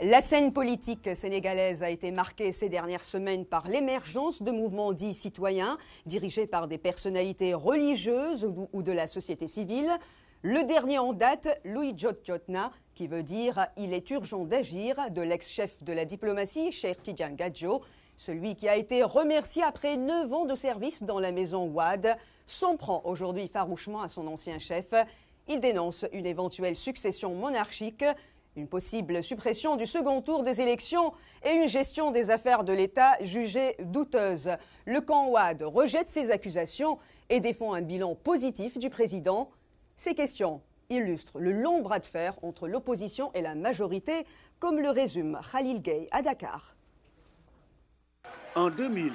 La scène politique sénégalaise a été marquée ces dernières semaines par l'émergence de mouvements dits citoyens, dirigés par des personnalités religieuses ou de la société civile. Le dernier en date, Louis Jotjotna, qui veut dire « il est urgent d'agir » de l'ex-chef de la diplomatie, Cheikh Tidiane Gadio, celui qui a été remercié après 9 ans de service dans la maison Wade, s'en prend aujourd'hui farouchement à son ancien chef. Il dénonce une éventuelle succession monarchique, une possible suppression du second tour des élections et une gestion des affaires de l'État jugée douteuse. Le camp Wade rejette ces accusations et défend un bilan positif du président. Ces questions illustrent le long bras de fer entre l'opposition et la majorité, comme le résume Khalil Gueye à Dakar. En 2000,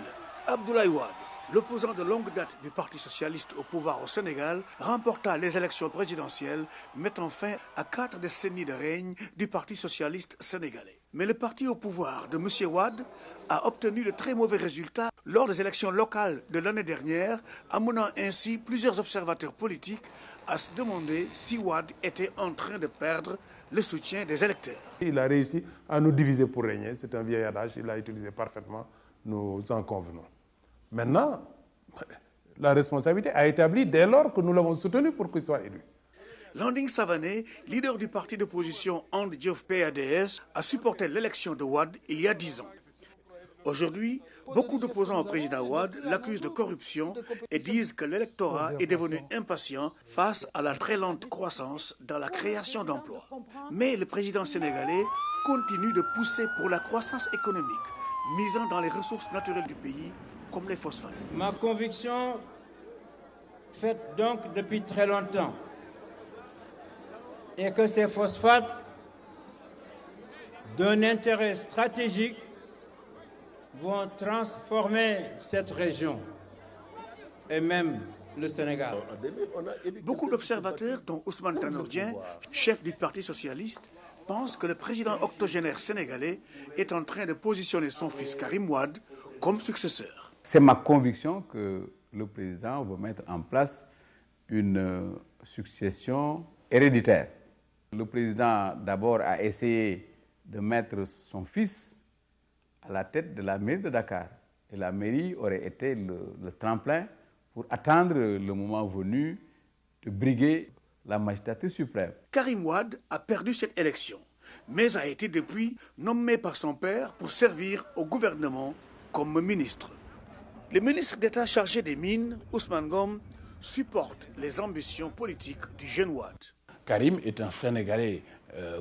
Abdoulaye Wade, l'opposant de longue date du Parti socialiste au pouvoir au Sénégal, remporta les élections présidentielles, mettant fin à 4 décennies de règne du Parti socialiste sénégalais. Mais le parti au pouvoir de M. Wade a obtenu de très mauvais résultats lors des élections locales de l'année dernière, amenant ainsi plusieurs observateurs politiques à se demander si Wade était en train de perdre le soutien des électeurs. Il a réussi à nous diviser pour régner, c'est un vieil adage, il l'a utilisé parfaitement, nous en convenons. Maintenant, la responsabilité a établi dès lors que nous l'avons soutenu pour qu'il soit élu. Landing Savané, leader du parti d'opposition And Diouf PADS, a supporté l'élection de Wade il y a 10 ans. Aujourd'hui, beaucoup d'opposants au président Wade l'accusent de corruption et disent que l'électorat est devenu impatient face à la très lente croissance dans la création d'emplois. Mais le président sénégalais continue de pousser pour la croissance économique, misant dans les ressources naturelles du pays, comme les phosphates. Ma conviction, faite donc depuis très longtemps, est que ces phosphates, d'un intérêt stratégique, vont transformer cette région et même le Sénégal. Beaucoup d'observateurs, dont Ousmane Tanor Dieng, chef du Parti socialiste, pensent que le président octogénaire sénégalais est en train de positionner son fils Karim Wade comme successeur. C'est ma conviction que le président va mettre en place une succession héréditaire. Le président d'abord a essayé de mettre son fils à la tête de la mairie de Dakar. Et la mairie aurait été le tremplin pour attendre le moment venu de briguer la magistrature suprême. Karim Wade a perdu cette élection, mais a été depuis nommé par son père pour servir au gouvernement comme ministre. Le ministre d'État chargé des Mines, Ousmane Ngom, supporte les ambitions politiques du jeune Wade. Karim est un Sénégalais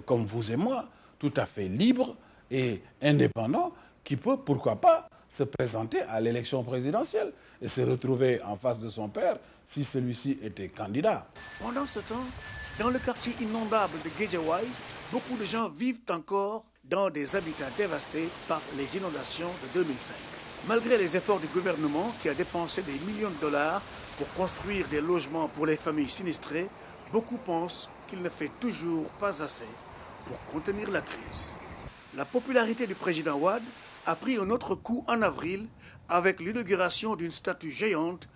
comme vous et moi, tout à fait libre et indépendant, qui peut, pourquoi pas, se présenter à l'élection présidentielle et se retrouver en face de son père si celui-ci était candidat. Pendant ce temps, dans le quartier inondable de Guédiawaye, beaucoup de gens vivent encore dans des habitats dévastés par les inondations de 2005. Malgré les efforts du gouvernement qui a dépensé des millions de dollars pour construire des logements pour les familles sinistrées, beaucoup pensent qu'il ne fait toujours pas assez pour contenir la crise. La popularité du président Wade a pris un autre coup en avril avec l'inauguration d'une statue géante.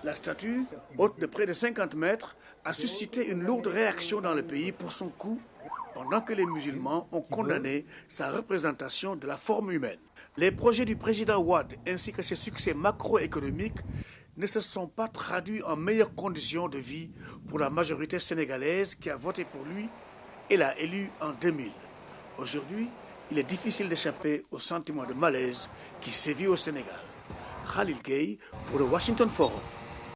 La statue, haute de près de 50 mètres, a suscité une lourde réaction dans le pays pour son coût, pendant que les musulmans ont condamné sa représentation de la forme humaine. Les projets du président Wade ainsi que ses succès macroéconomiques ne se sont pas traduits en meilleures conditions de vie pour la majorité sénégalaise qui a voté pour lui et l'a élu en 2000. Aujourd'hui, il est difficile d'échapper au sentiment de malaise qui sévit au Sénégal. Khalil Gueye pour le Washington Forum.